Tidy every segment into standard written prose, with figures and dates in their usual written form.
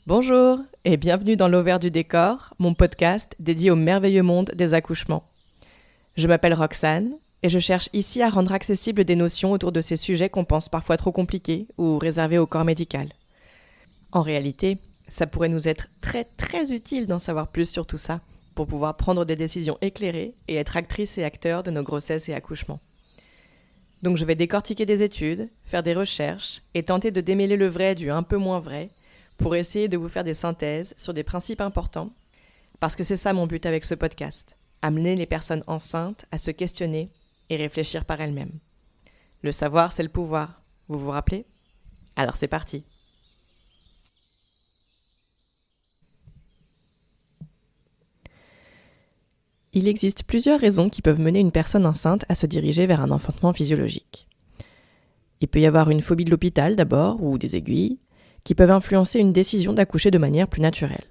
Bonjour et bienvenue dans l'Auvers du décor, mon podcast dédié au merveilleux monde des accouchements. Je m'appelle Roxane et je cherche ici à rendre accessibles des notions autour de ces sujets qu'on pense parfois trop compliqués ou réservés au corps médical. En réalité, ça pourrait nous être très utile d'en savoir plus sur tout ça pour pouvoir prendre des décisions éclairées et être actrices et acteurs de nos grossesses et accouchements. Donc je vais décortiquer des études, faire des recherches et tenter de démêler le vrai du un peu moins vrai pour essayer de vous faire des synthèses sur des principes importants, parce que c'est ça mon but avec ce podcast, amener les personnes enceintes à se questionner et réfléchir par elles-mêmes. Le savoir, c'est le pouvoir, vous vous rappelez ? Alors c'est parti. Il existe plusieurs raisons qui peuvent mener une personne enceinte à se diriger vers un enfantement physiologique. Il peut y avoir une phobie de l'hôpital d'abord, ou des aiguilles, qui peuvent influencer une décision d'accoucher de manière plus naturelle.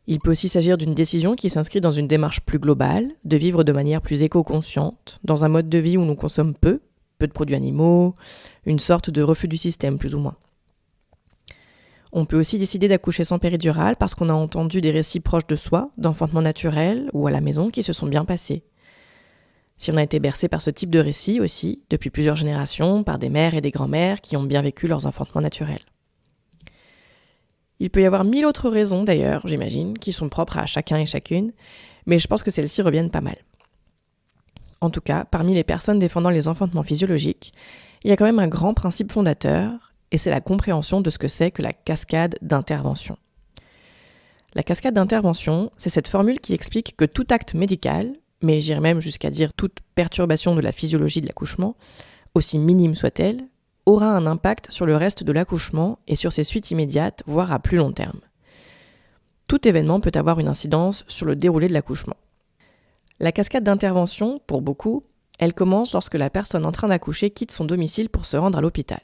Il peut aussi s'agir d'une décision qui s'inscrit dans une démarche plus globale, de vivre de manière plus éco-consciente, dans un mode de vie où l'on consomme peu de produits animaux, une sorte de refus du système plus ou moins. On peut aussi décider d'accoucher sans péridurale parce qu'on a entendu des récits proches de soi, d'enfantement naturel ou à la maison qui se sont bien passés. Si on a été bercé par ce type de récit aussi, depuis plusieurs générations, par des mères et des grands-mères qui ont bien vécu leurs enfantements naturels. Il peut y avoir 1000 autres raisons d'ailleurs, j'imagine, qui sont propres à chacun et chacune, mais je pense que celles-ci reviennent pas mal. En tout cas, parmi les personnes défendant les enfantements physiologiques, il y a quand même un grand principe fondateur, et c'est la compréhension de ce que c'est que la cascade d'intervention. La cascade d'intervention, c'est cette formule qui explique que tout acte médical, mais j'irais même jusqu'à dire toute perturbation de la physiologie de l'accouchement, aussi minime soit-elle, aura un impact sur le reste de l'accouchement et sur ses suites immédiates, voire à plus long terme. Tout événement peut avoir une incidence sur le déroulé de l'accouchement. La cascade d'intervention, pour beaucoup, elle commence lorsque la personne en train d'accoucher quitte son domicile pour se rendre à l'hôpital.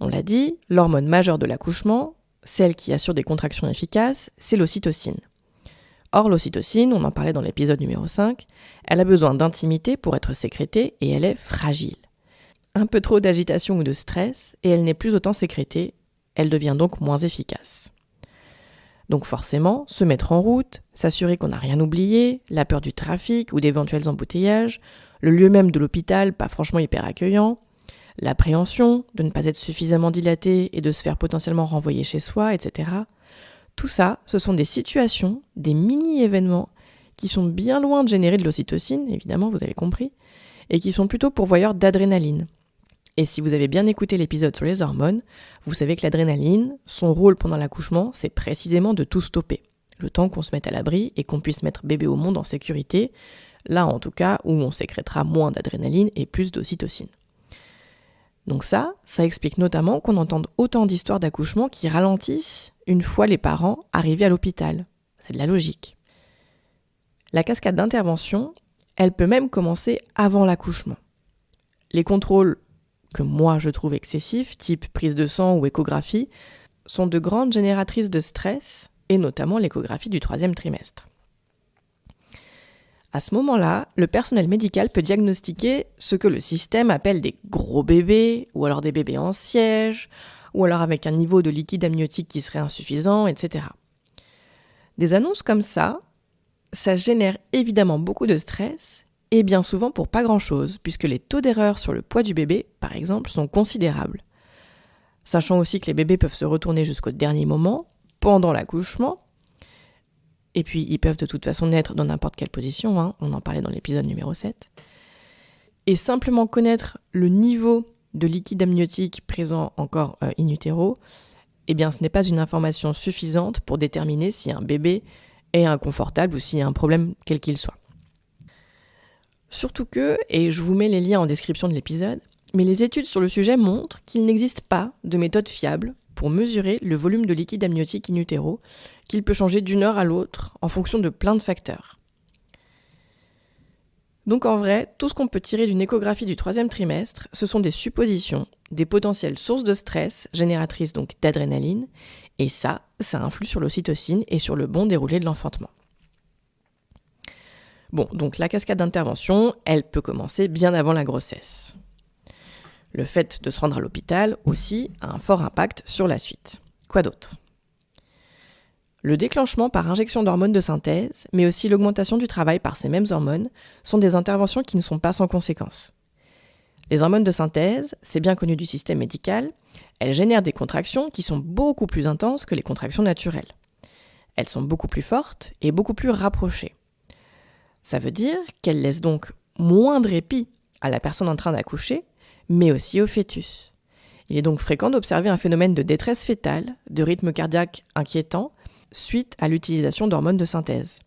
On l'a dit, l'hormone majeure de l'accouchement, celle qui assure des contractions efficaces, c'est l'ocytocine. Or, l'ocytocine, on en parlait dans l'épisode numéro 5, elle a besoin d'intimité pour être sécrétée et elle est fragile. Un peu trop d'agitation ou de stress et elle n'est plus autant sécrétée, elle devient donc moins efficace. Donc forcément, se mettre en route, s'assurer qu'on n'a rien oublié, la peur du trafic ou d'éventuels embouteillages, le lieu même de l'hôpital pas franchement hyper accueillant, l'appréhension de ne pas être suffisamment dilaté et de se faire potentiellement renvoyer chez soi, etc. Tout ça, ce sont des situations, des mini-événements qui sont bien loin de générer de l'ocytocine, évidemment, vous avez compris, et qui sont plutôt pourvoyeurs d'adrénaline. Et si vous avez bien écouté l'épisode sur les hormones, vous savez que l'adrénaline, son rôle pendant l'accouchement, c'est précisément de tout stopper. Le temps qu'on se mette à l'abri et qu'on puisse mettre bébé au monde en sécurité, là en tout cas où on sécrétera moins d'adrénaline et plus d'ocytocine. Donc ça explique notamment qu'on entende autant d'histoires d'accouchement qui ralentissent une fois les parents arrivés à l'hôpital. C'est de la logique. La cascade d'intervention, elle peut même commencer avant l'accouchement. Les contrôles que moi je trouve excessifs, type prise de sang ou échographie, sont de grandes génératrices de stress, et notamment l'échographie du 3e trimestre. À ce moment-là, le personnel médical peut diagnostiquer ce que le système appelle des gros bébés, ou alors des bébés en siège, ou alors avec un niveau de liquide amniotique qui serait insuffisant, etc. Des annonces comme ça génère évidemment beaucoup de stress, et bien souvent pour pas grand-chose, puisque les taux d'erreur sur le poids du bébé, par exemple, sont considérables. Sachant aussi que les bébés peuvent se retourner jusqu'au dernier moment, pendant l'accouchement, et puis ils peuvent de toute façon naître dans n'importe quelle position, on en parlait dans l'épisode numéro 7. Et simplement connaître le niveau de liquide amniotique présent encore in utero, eh bien ce n'est pas une information suffisante pour déterminer si un bébé est inconfortable ou s'il y a un problème quel qu'il soit. Surtout que, et je vous mets les liens en description de l'épisode, mais les études sur le sujet montrent qu'il n'existe pas de méthode fiable pour mesurer le volume de liquide amniotique in utero, qu'il peut changer d'une heure à l'autre en fonction de plein de facteurs. Donc en vrai, tout ce qu'on peut tirer d'une échographie du 3e trimestre, ce sont des suppositions, des potentielles sources de stress, génératrices donc d'adrénaline, et ça influe sur l'ocytocine et sur le bon déroulé de l'enfantement. Bon, donc la cascade d'intervention, elle peut commencer bien avant la grossesse. Le fait de se rendre à l'hôpital aussi a un fort impact sur la suite. Quoi d'autre ? Le déclenchement par injection d'hormones de synthèse, mais aussi l'augmentation du travail par ces mêmes hormones, sont des interventions qui ne sont pas sans conséquences. Les hormones de synthèse, c'est bien connu du système médical, elles génèrent des contractions qui sont beaucoup plus intenses que les contractions naturelles. Elles sont beaucoup plus fortes et beaucoup plus rapprochées. Ça veut dire qu'elles laissent donc moins de répit à la personne en train d'accoucher, mais aussi au fœtus. Il est donc fréquent d'observer un phénomène de détresse fœtale, de rythme cardiaque inquiétant, suite à l'utilisation d'hormones de synthèse.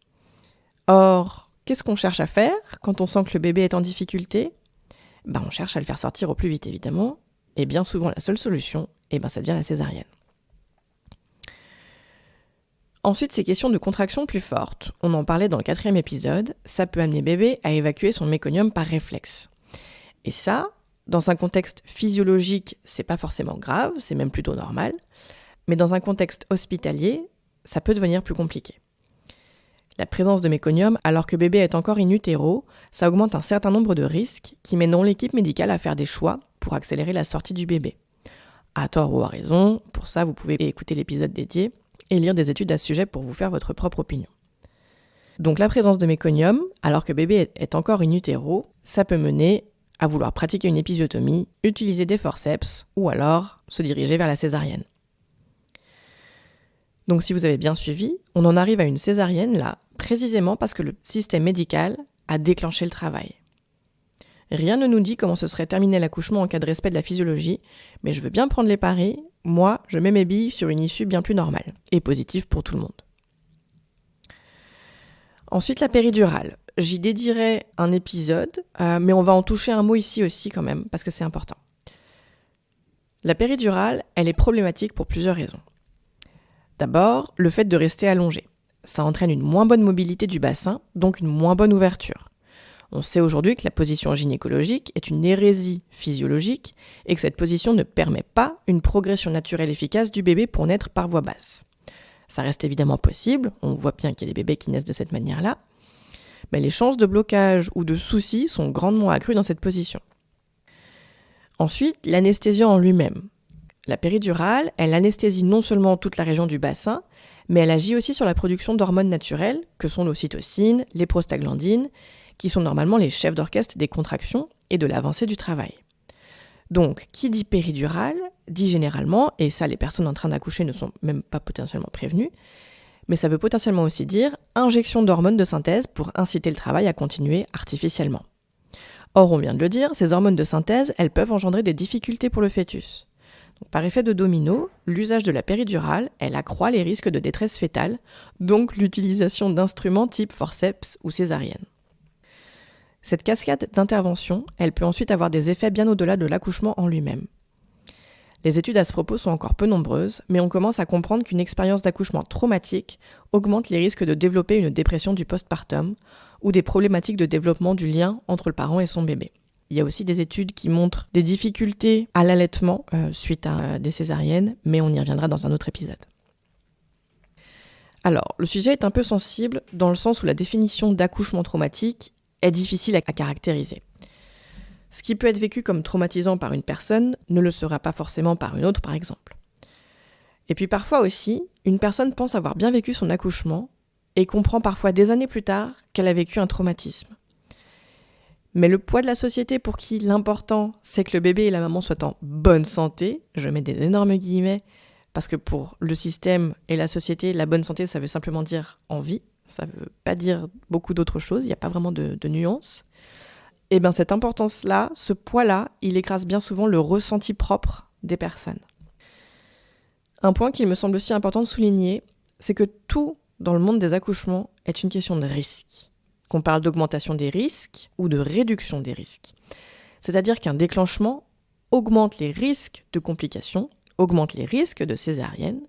Or, qu'est-ce qu'on cherche à faire quand on sent que le bébé est en difficulté ? On cherche à le faire sortir au plus vite, évidemment, et bien souvent la seule solution, ça devient la césarienne. Ensuite, ces questions de contraction plus fortes, on en parlait dans le 4e épisode, ça peut amener bébé à évacuer son méconium par réflexe. Et ça, dans un contexte physiologique, c'est pas forcément grave, c'est même plutôt normal, mais dans un contexte hospitalier, ça peut devenir plus compliqué. La présence de méconium, alors que bébé est encore in utero, ça augmente un certain nombre de risques qui mèneront l'équipe médicale à faire des choix pour accélérer la sortie du bébé. À tort ou à raison, pour ça vous pouvez écouter l'épisode dédié et lire des études à ce sujet pour vous faire votre propre opinion. Donc la présence de méconium, alors que bébé est encore in utero, ça peut mener à vouloir pratiquer une épisiotomie, utiliser des forceps ou alors se diriger vers la césarienne. Donc si vous avez bien suivi, on en arrive à une césarienne là, précisément parce que le système médical a déclenché le travail. Rien ne nous dit comment se serait terminé l'accouchement en cas de respect de la physiologie, mais je veux bien prendre les paris, moi je mets mes billes sur une issue bien plus normale, et positive pour tout le monde. Ensuite la péridurale. J'y dédierai un épisode, mais on va en toucher un mot ici aussi quand même, parce que c'est important. La péridurale, elle est problématique pour plusieurs raisons. D'abord, le fait de rester allongé. Ça entraîne une moins bonne mobilité du bassin, donc une moins bonne ouverture. On sait aujourd'hui que la position gynécologique est une hérésie physiologique et que cette position ne permet pas une progression naturelle efficace du bébé pour naître par voie basse. Ça reste évidemment possible, on voit bien qu'il y a des bébés qui naissent de cette manière-là, mais les chances de blocage ou de soucis sont grandement accrues dans cette position. Ensuite, l'anesthésiant en lui-même. La péridurale, elle anesthésie non seulement toute la région du bassin, mais elle agit aussi sur la production d'hormones naturelles, que sont l'ocytocine, les prostaglandines, qui sont normalement les chefs d'orchestre des contractions et de l'avancée du travail. Donc, qui dit péridurale, dit généralement, et ça les personnes en train d'accoucher ne sont même pas potentiellement prévenues, mais ça veut potentiellement aussi dire injection d'hormones de synthèse pour inciter le travail à continuer artificiellement. Or, on vient de le dire, ces hormones de synthèse, elles peuvent engendrer des difficultés pour le fœtus. Donc, par effet de domino, l'usage de la péridurale, elle accroît les risques de détresse fœtale, donc l'utilisation d'instruments type forceps ou césarienne. Cette cascade d'interventions, elle peut ensuite avoir des effets bien au-delà de l'accouchement en lui-même. Les études à ce propos sont encore peu nombreuses, mais on commence à comprendre qu'une expérience d'accouchement traumatique augmente les risques de développer une dépression du postpartum ou des problématiques de développement du lien entre le parent et son bébé. Il y a aussi des études qui montrent des difficultés à l'allaitement suite à des césariennes, mais on y reviendra dans un autre épisode. Alors, le sujet est un peu sensible dans le sens où la définition d'accouchement traumatique est difficile à caractériser. Ce qui peut être vécu comme traumatisant par une personne ne le sera pas forcément par une autre, par exemple. Et puis parfois aussi, une personne pense avoir bien vécu son accouchement et comprend parfois des années plus tard qu'elle a vécu un traumatisme. Mais le poids de la société pour qui l'important, c'est que le bébé et la maman soient en bonne santé, je mets des énormes guillemets, parce que pour le système et la société, la bonne santé, ça veut simplement dire en vie, ça veut pas dire beaucoup d'autres choses, il n'y a pas vraiment de nuances. Et bien cette importance-là, ce poids-là, il écrase bien souvent le ressenti propre des personnes. Un point qu'il me semble aussi important de souligner, c'est que tout dans le monde des accouchements est une question de risque. Qu'on parle d'augmentation des risques ou de réduction des risques. C'est-à-dire qu'un déclenchement augmente les risques de complications, augmente les risques de césarienne,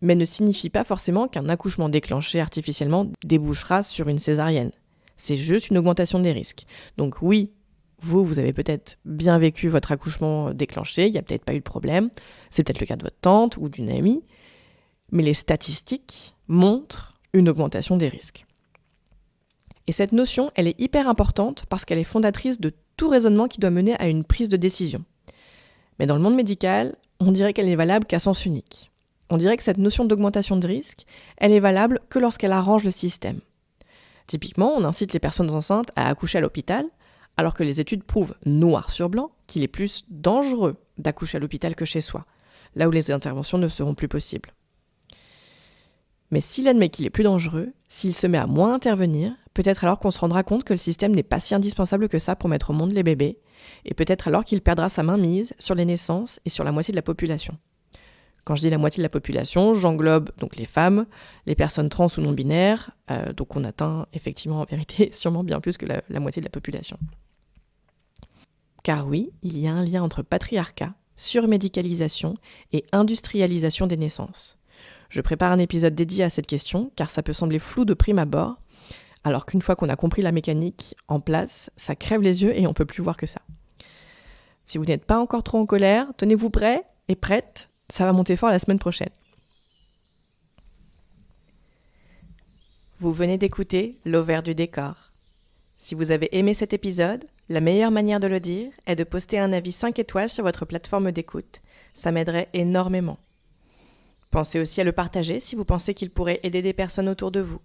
mais ne signifie pas forcément qu'un accouchement déclenché artificiellement débouchera sur une césarienne. C'est juste une augmentation des risques. Donc oui, vous avez peut-être bien vécu votre accouchement déclenché, il n'y a peut-être pas eu de problème, c'est peut-être le cas de votre tante ou d'une amie, mais les statistiques montrent une augmentation des risques. Et cette notion, elle est hyper importante parce qu'elle est fondatrice de tout raisonnement qui doit mener à une prise de décision. Mais dans le monde médical, on dirait qu'elle n'est valable qu'à sens unique. On dirait que cette notion d'augmentation de risque, elle est valable que lorsqu'elle arrange le système. Typiquement, on incite les personnes enceintes à accoucher à l'hôpital, alors que les études prouvent noir sur blanc qu'il est plus dangereux d'accoucher à l'hôpital que chez soi, là où les interventions ne seront plus possibles. Mais s'il admet qu'il est plus dangereux, s'il se met à moins intervenir, peut-être alors qu'on se rendra compte que le système n'est pas si indispensable que ça pour mettre au monde les bébés, et peut-être alors qu'il perdra sa mainmise sur les naissances et sur la moitié de la population. Quand je dis la moitié de la population, j'englobe donc les femmes, les personnes trans ou non-binaires, donc on atteint effectivement en vérité sûrement bien plus que la moitié de la population. Car oui, il y a un lien entre patriarcat, surmédicalisation et industrialisation des naissances. Je prépare un épisode dédié à cette question, car ça peut sembler flou de prime abord, alors qu'une fois qu'on a compris la mécanique en place, ça crève les yeux et on ne peut plus voir que ça. Si vous n'êtes pas encore trop en colère, tenez-vous prêts et prêtes, ça va monter fort la semaine prochaine. Vous venez d'écouter L'Ovaire du décor. Si vous avez aimé cet épisode, la meilleure manière de le dire est de poster un avis 5 étoiles sur votre plateforme d'écoute. Ça m'aiderait énormément. Pensez aussi à le partager si vous pensez qu'il pourrait aider des personnes autour de vous.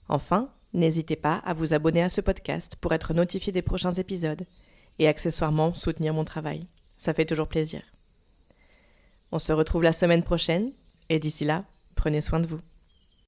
Enfin, n'hésitez pas à vous abonner à ce podcast pour être notifié des prochains épisodes et accessoirement soutenir mon travail. Ça fait toujours plaisir. On se retrouve la semaine prochaine et d'ici là, prenez soin de vous.